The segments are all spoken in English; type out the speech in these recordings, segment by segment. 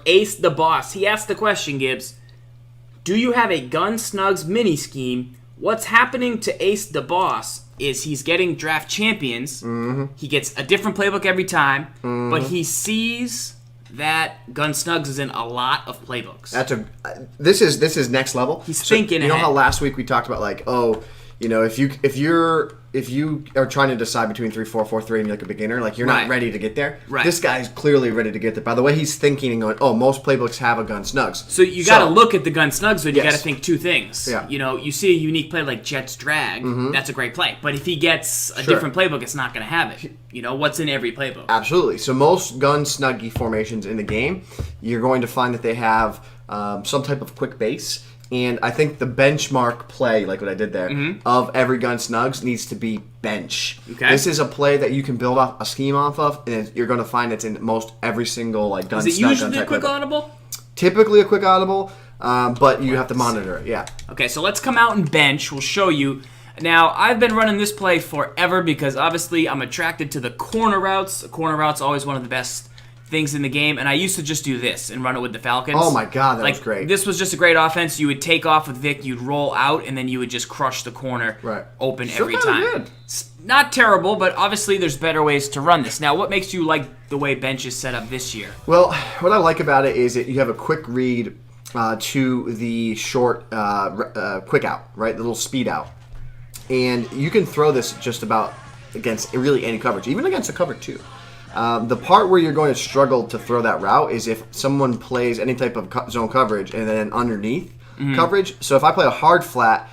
Ace the Boss. He asked the question, Gibbs, do you have a Gun Snugs mini scheme? What's happening to Ace the Boss is he's getting draft champions. Mm-hmm. He gets a different playbook every time, but he sees that Gun Snugs is in a lot of playbooks. This is next level. He's thinking You know ahead. how last week we talked about like, if you are trying to decide between 3-4, 4-3, and you're like a beginner, like you're not ready to get there. Right. This guy's clearly ready to get there. By the way, he's thinking and going, oh, most playbooks have a Gun Snugs. So you got to look at the Gun Snugs, but you Yes. got to think two things. Yeah. You see a unique play like Jet's Drag, that's a great play. But if he gets a different playbook, it's not going to have it. What's in every playbook? Absolutely. So most Gun Snuggy formations in the game, you're going to find that they have some type of quick base. And I think the benchmark play, like what I did there, of every Gun Snugs needs to be bench. Okay. This is a play that you can build off a scheme off of, and you're going to find it's in most every single like Gun Snug. Is it usually a quick audible? Typically a quick audible, but you have to monitor it. Yeah. Okay, so let's come out and bench. We'll show you. Now, I've been running this play forever because obviously I'm attracted to the corner routes. The corner route's always one of the best things in the game, and I used to just do this and run it with the Falcons. Oh my god, that was great. This was just a great offense. You would take off with Vic, you'd roll out, and then you would just crush the corner open every time. Good. It's not terrible, but obviously there's better ways to run this. Now, what makes you like the way bench is set up this year? Well, what I like about it is that you have a quick read to the short quick out, right? The little speed out. And you can throw this just about against really any coverage, even against a cover 2. The part where you're going to struggle to throw that route is if someone plays any type of zone coverage and then underneath coverage. So if I play a hard flat,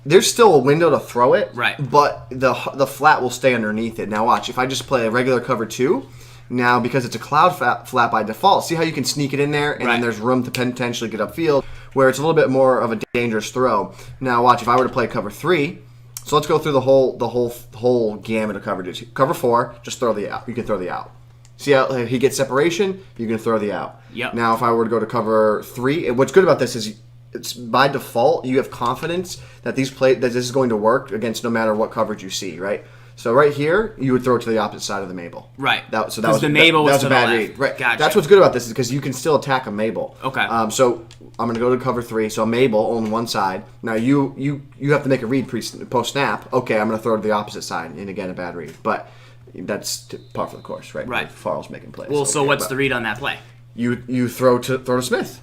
there's still a window to throw it, but the flat will stay underneath it. Now watch, if I just play a regular cover 2, now because it's a cloud flat by default, see how you can sneak it in there and then there's room to potentially get upfield where it's a little bit more of a dangerous throw. Now watch, if I were to play cover 3, so let's go through the whole gamut of coverages. Cover 4, just throw the out. You can throw the out. See how he gets separation? You can throw the out. Yep. Now, if I were to go to cover 3, what's good about this is it's by default you have confidence that this is going to work against no matter what coverage you see, right? So right here, you would throw it to the opposite side of the Mabel. Right. That was the Mabel was a to bad the left. read. Right. Gotcha. That's what's good about this is because you can still attack a Mabel. Okay. So I'm going to go to cover 3. So a Mabel on one side. Now you have to make a read post snap. Okay, I'm going to throw to the opposite side, and again a bad read. But that's par for the course, right? Right. Farrell's making plays. Well, so what's the read on that play? You throw to Smith.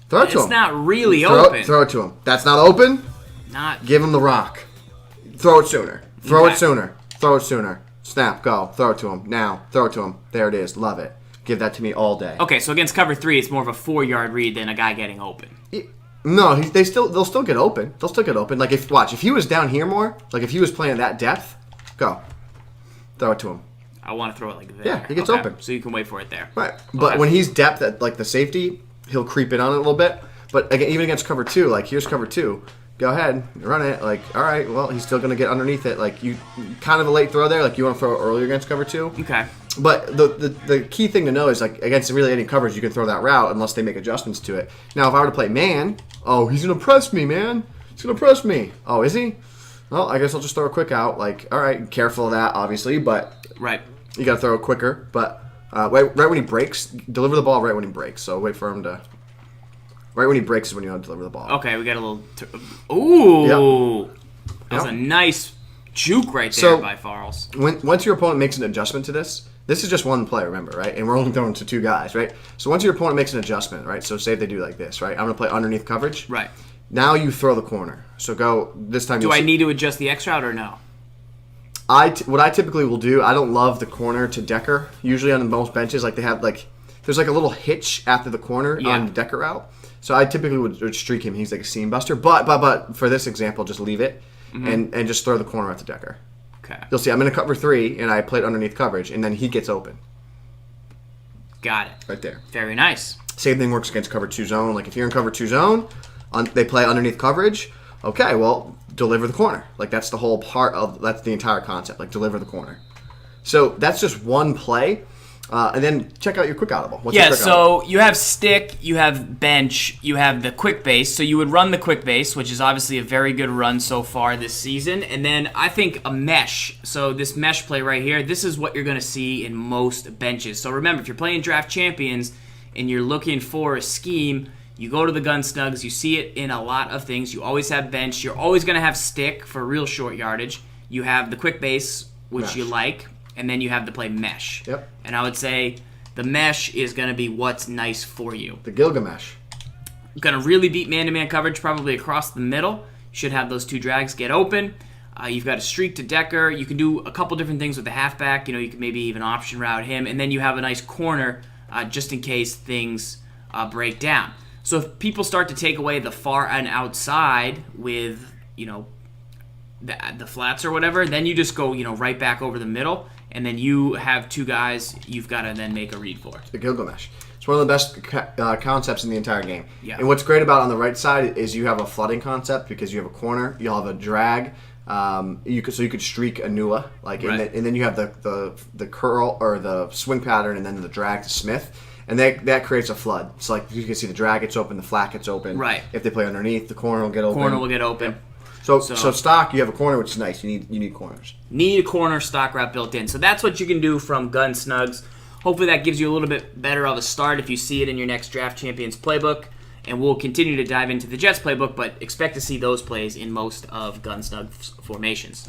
Throw it to him. It's not really open. Throw it to him. That's not open. Not. Give him the rock. Throw it sooner. Throw it sooner. Throw it sooner. Snap. Go. Throw it to him. Now. Throw it to him. There it is. Love it. Give that to me all day. Okay, so against cover 3, it's more of a 4-yard read than a guy getting open. No, they'll still get open. They'll still get open. Like if he was down here more, like if he was playing that depth, go. Throw it to him. I want to throw it like there. Yeah, he gets open. So you can wait for it there. Right. But when he's depth at like the safety, he'll creep in on it a little bit. But again, even against cover 2, like here's cover 2. Go ahead, run it. Like, all right, well, he's still going to get underneath it. Like, you kind of a late throw there. Like, you want to throw it earlier against cover 2. Okay. But the key thing to know is, like, against really any coverage, you can throw that route unless they make adjustments to it. Now, if I were to play man, oh, he's going to press me, man. He's going to press me. Oh, is he? Well, I guess I'll just throw a quick out. Like, all right, careful of that, obviously, but you got to throw it quicker. But right when he breaks, deliver the ball right when he breaks. So wait for him to... Right when he breaks is when you want to deliver the ball. Okay, we got a little... Ooh! Yep. That was a nice juke right there by Farrells. Once your opponent makes an adjustment to this is just one play, remember, right? And we're only throwing to 2 guys, right? So once your opponent makes an adjustment, right? So say if they do like this, right? I'm going to play underneath coverage. Right. Now you throw the corner. So go this time. Do I need to adjust the X route or no? What I typically will do, I don't love the corner to Decker. Usually on most benches, like they have there's like a little hitch after the corner on the Decker route. So I typically would streak him. He's like a seam buster. But for this example, just leave it and just throw the corner out to Decker. Okay. You'll see I'm in a cover 3 and I played underneath coverage and then he gets open. Got it. Right there. Very nice. Same thing works against cover 2 zone. Like if you're in cover 2 zone, they play underneath coverage. Okay, well, deliver the corner. Like that's the whole that's the entire concept. Like deliver the corner. So that's just one play. And then check out your quick audible. What's your quick audible? You have stick, you have bench, you have the quick base. So you would run the quick base, which is obviously a very good run so far this season. And then I think a mesh. So this mesh play right here, this is what you're going to see in most benches. So remember, if you're playing draft champions, and you're looking for a scheme, you go to the gun snugs. You see it in a lot of things. You always have bench. You're always going to have stick for real short yardage. You have the quick base, which Mesh. you like, and then you have to play mesh. Yep. And I would say the mesh is going to be what's nice for you. The Gilgamesh. Going to really beat man-to-man coverage probably across the middle. You should have those two drags get open. You've got a streak to Decker. You can do a couple different things with the halfback. You can maybe even option route him. And then you have a nice corner just in case things break down. So if people start to take away the far and outside with, the flats or whatever, then you just go, right back over the middle, and then you have two guys you've got to then make a read for. The Gilgamesh. It's one of the best concepts in the entire game. Yeah. And what's great about on the right side is you have a flooding concept because you have a corner, you'll have a drag. You could streak a Nua, Right. and then you have the curl or the swing pattern, and then the drag to Smith. And that creates a flood. It's like you can see the drag gets open, the flat gets open. Right. If they play underneath, the corner will get open. Corner will get open. So stock, you have a corner, which is nice. You need corners. Need a corner stock route built in. So that's what you can do from gun snugs. Hopefully that gives you a little bit better of a start if you see it in your next Draft Champions playbook. And we'll continue to dive into the Jets playbook, but expect to see those plays in most of gun snug formations.